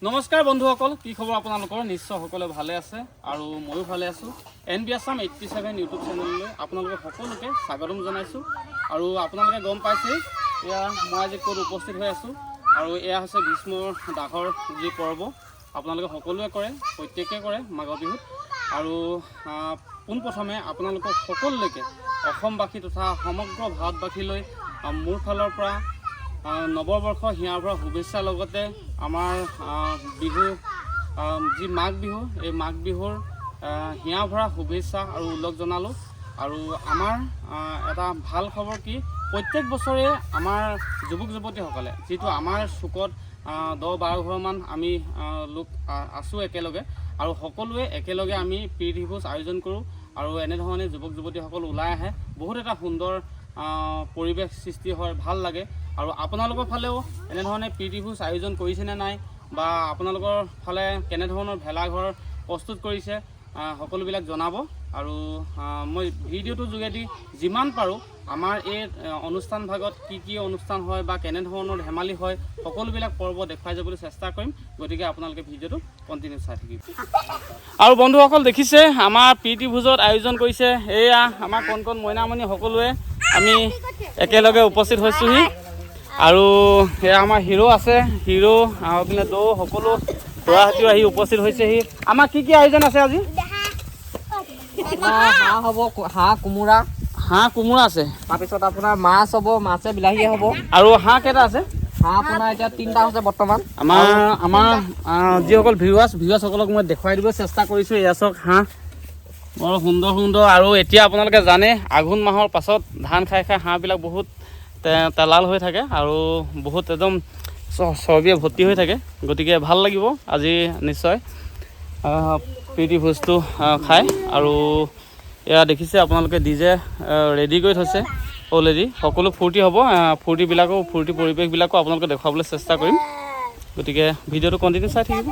নমস্কাৰ বন্ধুসকল, কি খবৰ আপোনালোকৰ? নিশ্চয় সকলোৱে ভালে আছে আৰু ময়ো ভালে আছোঁ। NB Assam 87 ইউটিউব চেনেললৈ আপোনালোকক সকলোকে স্বাগতম জনাইছোঁ। আৰু আপোনালোকে গম পাইছেই এয়া মই আজি ক'ত উপস্থিত হৈ আছোঁ। আৰু এয়া হৈছে ভীষ্মৰ ডাকৰ যি পৰ্ব আপোনালোকে সকলোৱে কৰে, প্ৰত্যেকেই কৰে মাঘৰ বিহুত। আৰু পোনপ্ৰথমে আপোনালোকক সকলোলৈকে অসমবাসী তথা সমগ্ৰ ভাৰতবাসীলৈ মোৰ ফালৰ পৰা নৱবৰ্ষ হিয়াৰ পৰা শুভেচ্ছাৰ লগতে আমাৰ বিহু যি মাঘ বিহু, এই মাঘ বিহুৰ হিয়া ভৰা শুভেচ্ছা আৰু উল্লেখ জনালোঁ। আৰু আমাৰ এটা ভাল খবৰ কি, প্ৰত্যেক বছৰে আমাৰ যুৱক যুৱতীসকলে যিটো আমাৰ চুকত 10-12 ঘৰমান আমি লোক আছোঁ একেলগে, আৰু সকলোৱে একেলগে আমি প্ৰীতি ভোজ আয়োজন কৰোঁ। আৰু এনেধৰণে যুৱক যুৱতীসকল ওলাই আহে, বহুত এটা সুন্দৰ পৰিৱেশ সৃষ্টি হয়, ভাল লাগে। আৰু আপোনালোকৰ ফালেও এনেধৰণে প্ৰীতি ভোজ আয়োজন কৰিছেনে নাই, বা আপোনালোকৰ ফালে কেনেধৰণৰ ভেলাঘৰ প্ৰস্তুত কৰিছে, সকলোবিলাক জনাব। আৰু মই ভিডিঅ'টোৰ যোগেদি যিমান পাৰোঁ আমাৰ এই অনুষ্ঠান ভাগত কি অনুষ্ঠান হয় বা কেনেধৰণৰ ধেমালি হয়, সকলোবিলাক পৰ্ব দেখুৱাই যাবলৈ চেষ্টা কৰিম। গতিকে আপোনালোকে ভিডিঅ'টো কণ্টিনিউ চাই থাকিব। আৰু বন্ধুসকল দেখিছে আমাৰ প্ৰীতি ভোজত আয়োজন কৰিছে, এয়া আমাৰ কণ মইনামণি সকলোৱে আমি একেলগে উপস্থিত হৈছোঁহি। আৰু এয়া আমাৰ হিৰো আছে, হিৰো আৰু পিনে দৌ সকলো ল'ৰাহঁতেও আহি উপস্থিত হৈছেহি। আমাৰ কি আয়োজন আছে আজি? হাঁহ হ'ব, হাঁহ কোমোৰা আছে, তাৰপিছত আপোনাৰ মাছ হ'ব, মাছে বিলাহীয়ে হ'ব। আৰু হাঁহ কেইটা আছে? হাঁহ আপোনাৰ এতিয়া 3টা হৈছে বৰ্তমান। আমাৰ যিসকল ভিউৱাৰ্ছসকলক মই দেখুৱাই দিব চেষ্টা কৰিছোঁ। এয়া চাওক হাঁহ বৰ সুন্দৰ। আৰু এতিয়া আপোনালোকে জানে আঘোণ মাহৰ পাছত ধান খাই হাঁহবিলাক বহুত তেলাল হৈ থাকে আৰু বহুত একদম চৰ্বিয়ে ভৰ্তি হৈ থাকে। গতিকে ভাল লাগিব আজি নিশ্চয় প্ৰীতি ভোজটো খাই। আৰু এয়া দেখিছে আপোনালোকে ডিজে ৰেডি কৰি থৈছে অলৰেডি, সকলো ফূৰ্তি হ'ব। ফূৰ্তি পৰিৱেশবিলাকো আপোনালোকে দেখুৱাবলৈ চেষ্টা কৰিম। গতিকে ভিডিঅ'টো কণ্টিনিউ চাই থাকিব।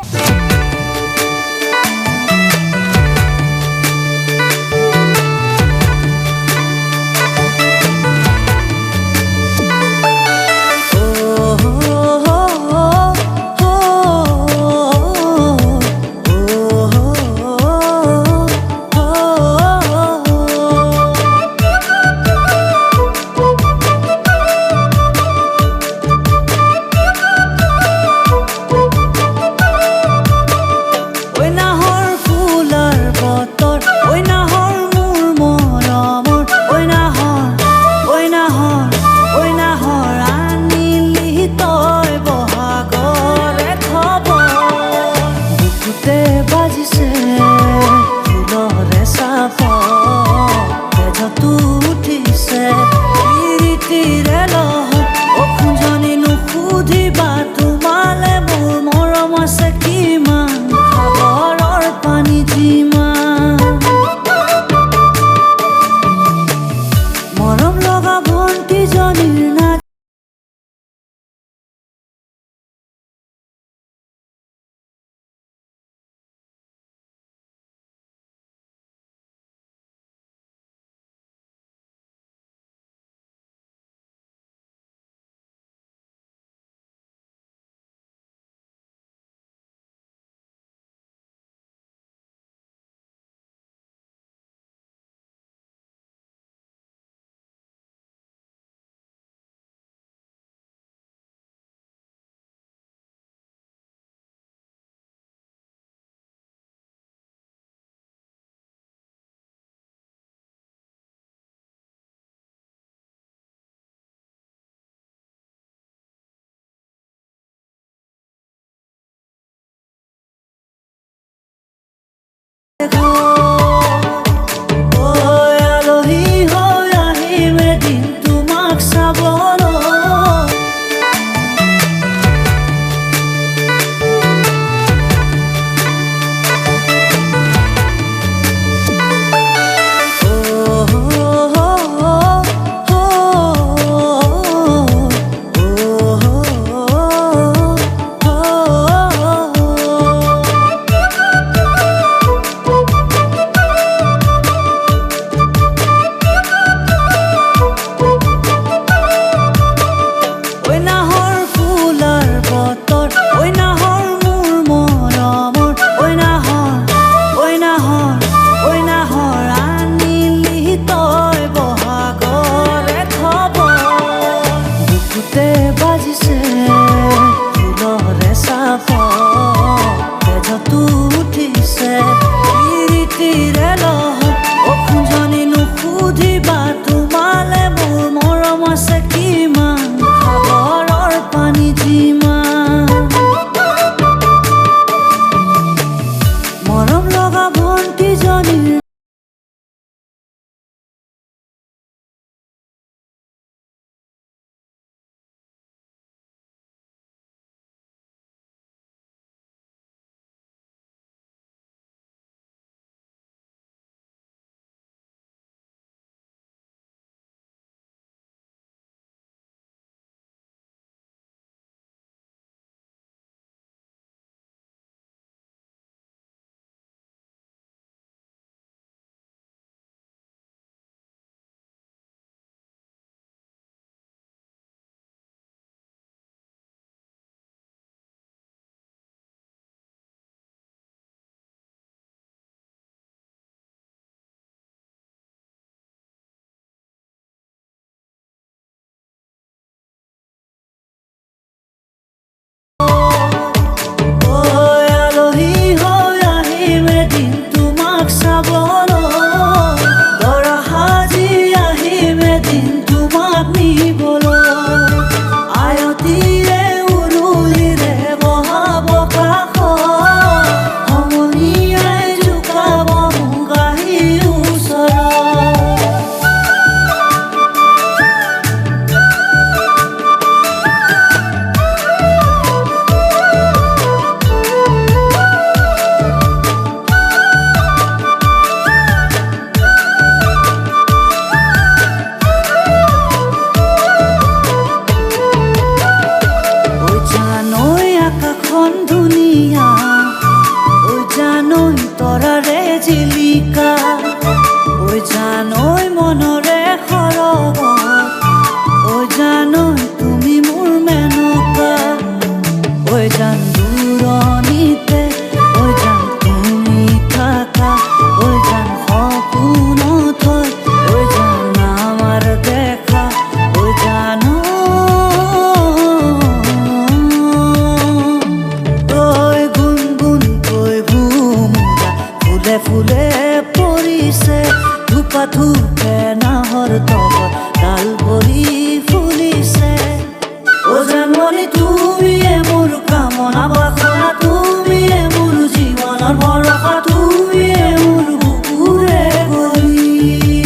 বাসনা তুমিয়ে মোৰ জীৱনৰ ভৰসা তুমিয়ে মোৰ বুকুৰে গলি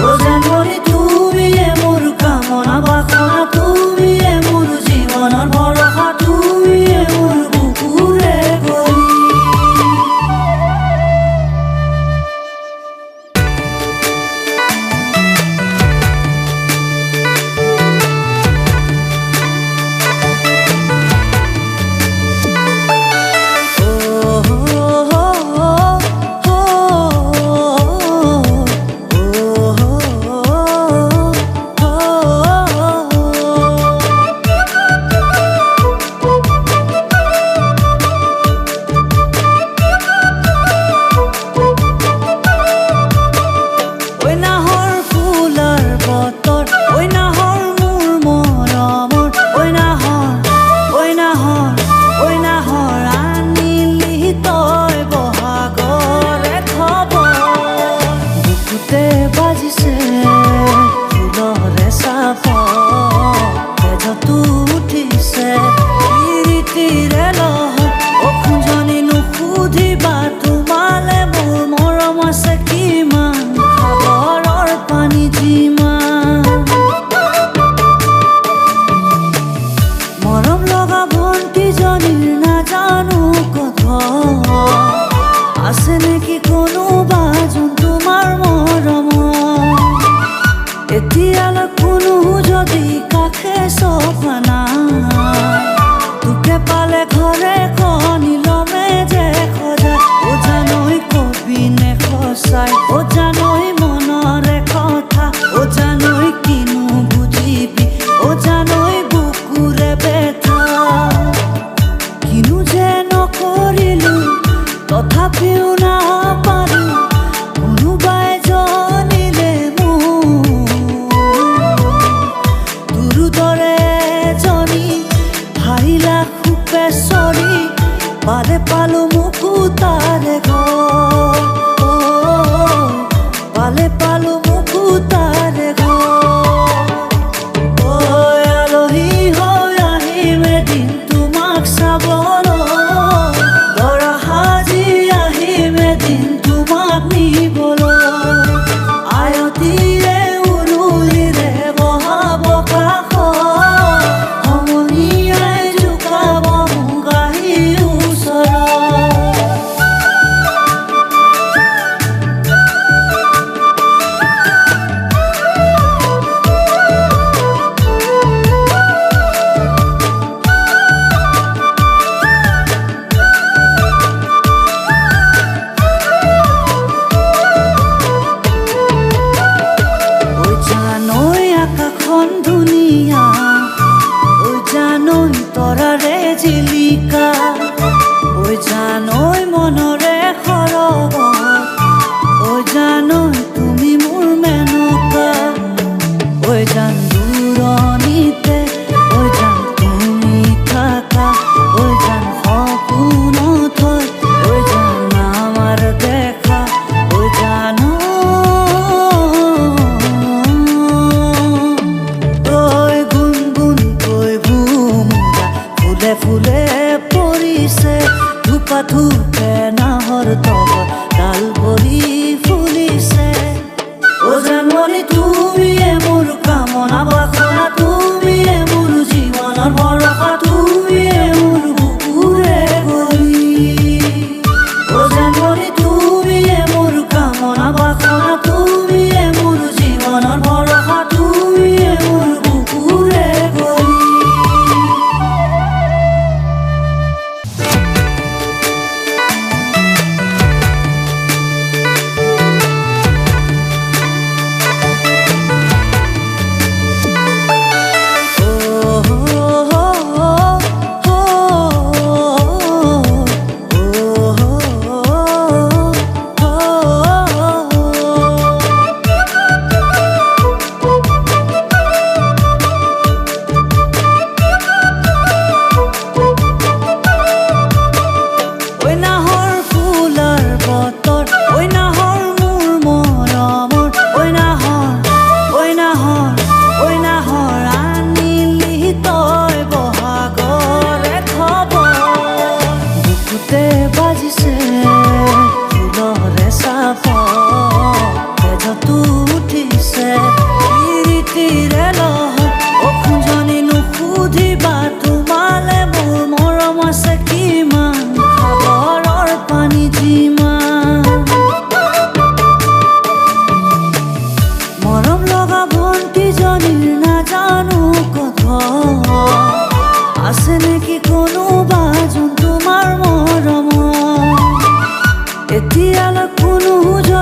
অ জানমণি তুমিয়ে মোৰ কামনা বাসনা তুমিয়ে মোৰ জীৱনৰ ভৰসা তুমিয়ে মোৰ বুকুৰে গলি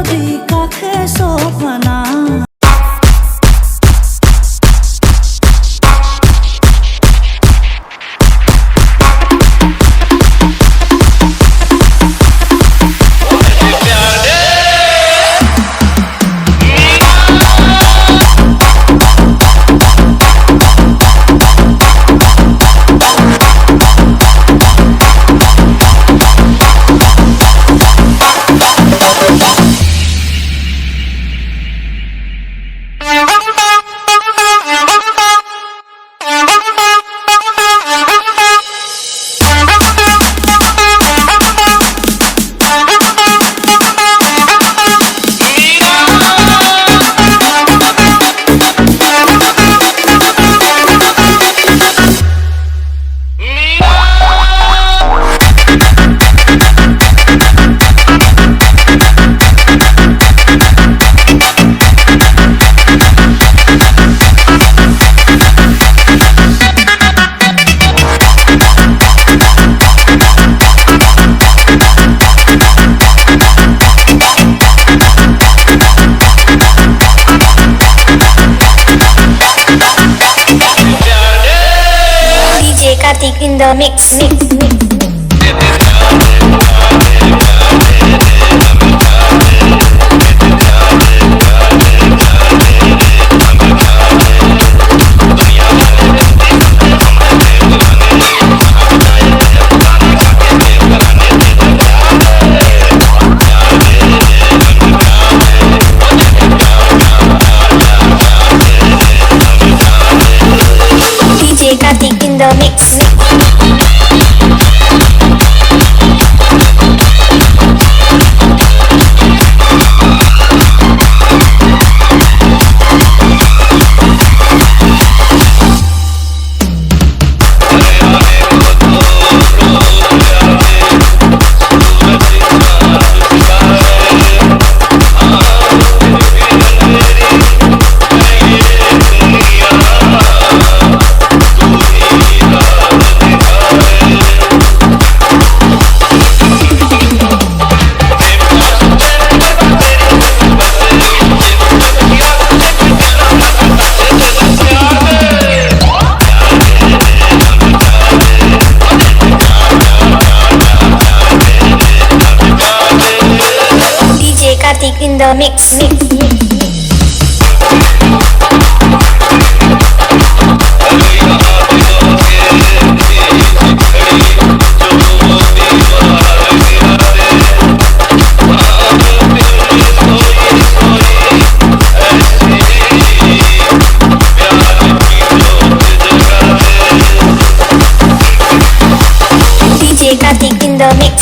যদি কাষে চপানা Kartik in the mix. DJ Kartik in the mix. Kartik in the mix. DJ Kartik in the mix.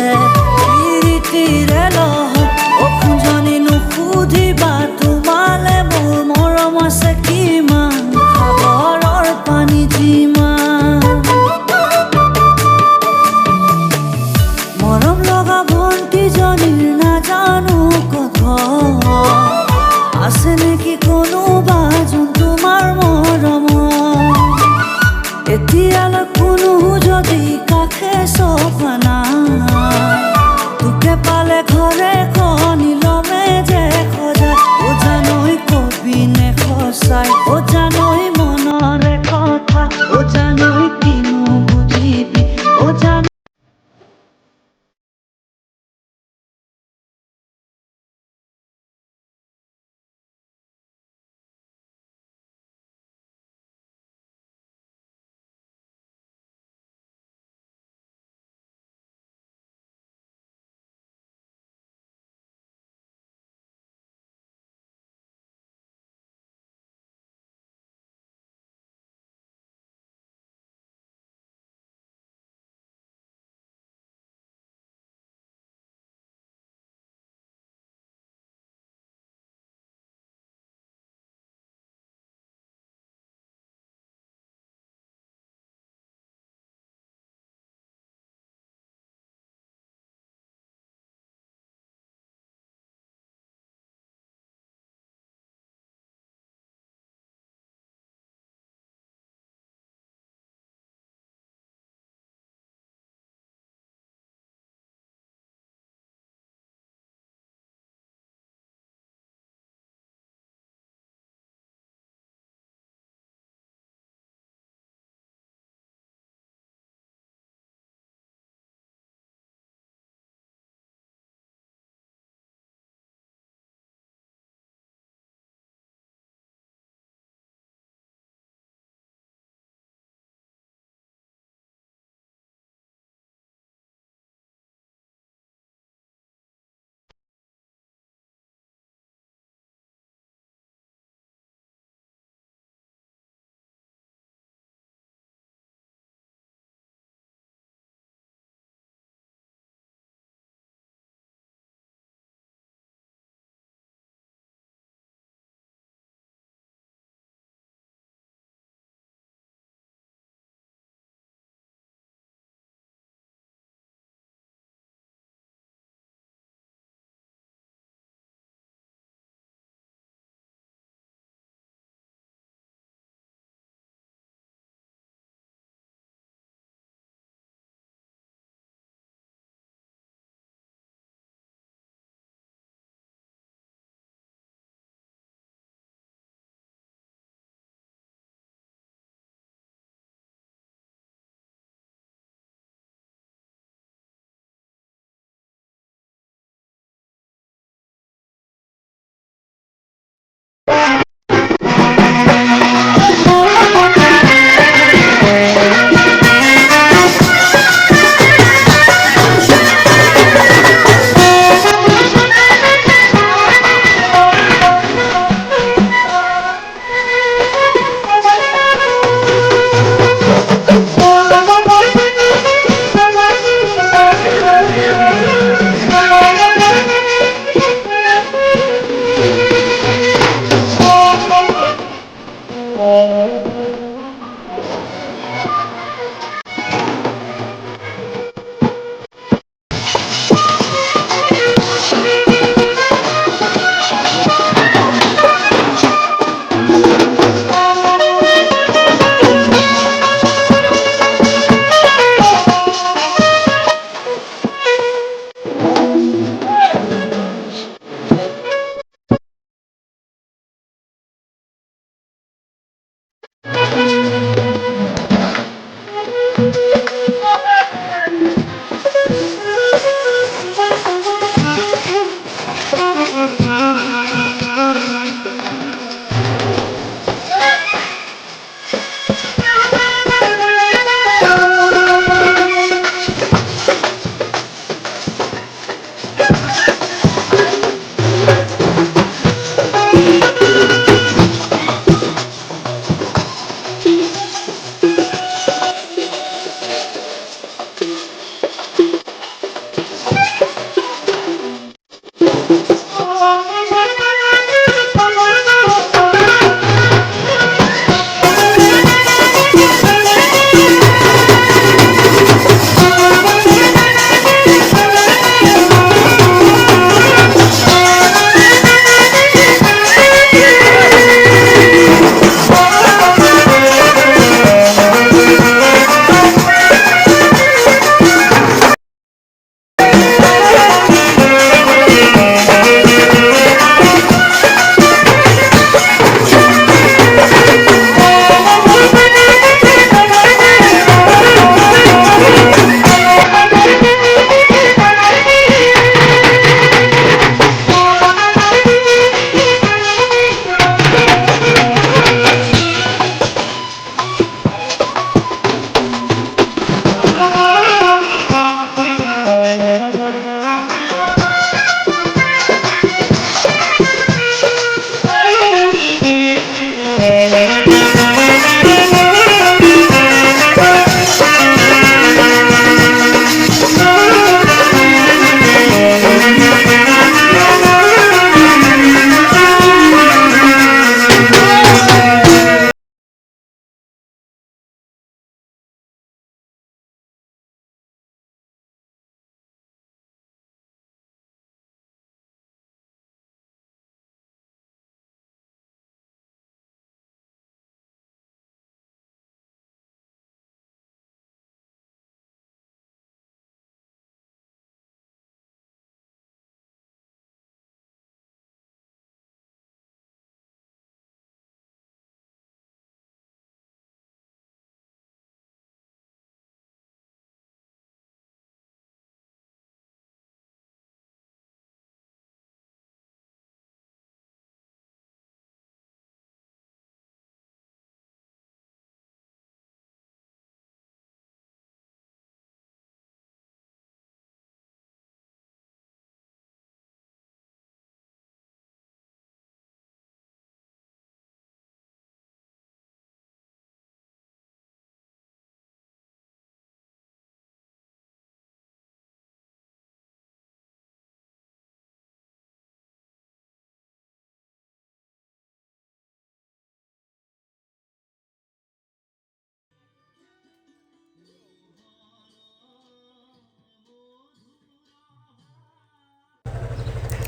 প্ৰীতিৰে লহ অখুজনি নুসুধিবা তোমালে মোৰ মৰম আছে কিমান সাগৰৰ পানী যিমান মৰম লগা ভণ্টিজনীৰ নাজানো কথা আছে নেকি কোনোবা যোন তোমাৰ মৰম এতিয়ালৈ কোনো যদি কাষে চফা নাই তোকে পালে ঘৰে খনি লমে যে সদায় অ জানৈ কবি নে সঁচাই অ জানৈ মনৰে কথা অ জানৈ কিনো বুজিবি অ জানৈ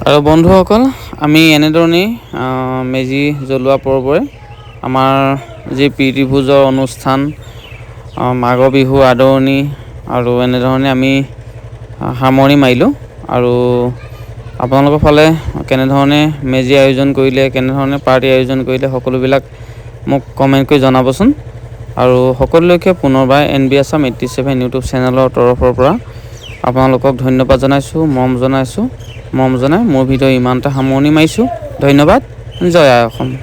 আৰু বন্ধুসকল, আমি এনেধৰণেই মেজি জ্বলোৱা পৰ্বৰে আমাৰ যি প্ৰীতিভোজৰ অনুষ্ঠান, মাঘ বিহু আদৰণি আৰু এনেধৰণে আমি সামৰণি মাৰিলোঁ। আৰু আপোনালোকৰ ফালে কেনেধৰণে মেজি আয়োজন কৰিলে, কেনেধৰণে পাৰ্টি আয়োজন কৰিলে, সকলোবিলাক মোক কমেণ্ট কৰি জনাবচোন। আৰু সকলোলৈকে পুনৰবাৰ NB Assam 87 ইউটিউব চেনেলৰ তৰফৰ পৰা আপোনালোকক ধন্যবাদ জনাইছোঁ, মৰম জনাই মোৰ ভিডিঅ' ইমানতে সামৰণি মাৰিছোঁ। ধন্যবাদ। জয় আই অসম।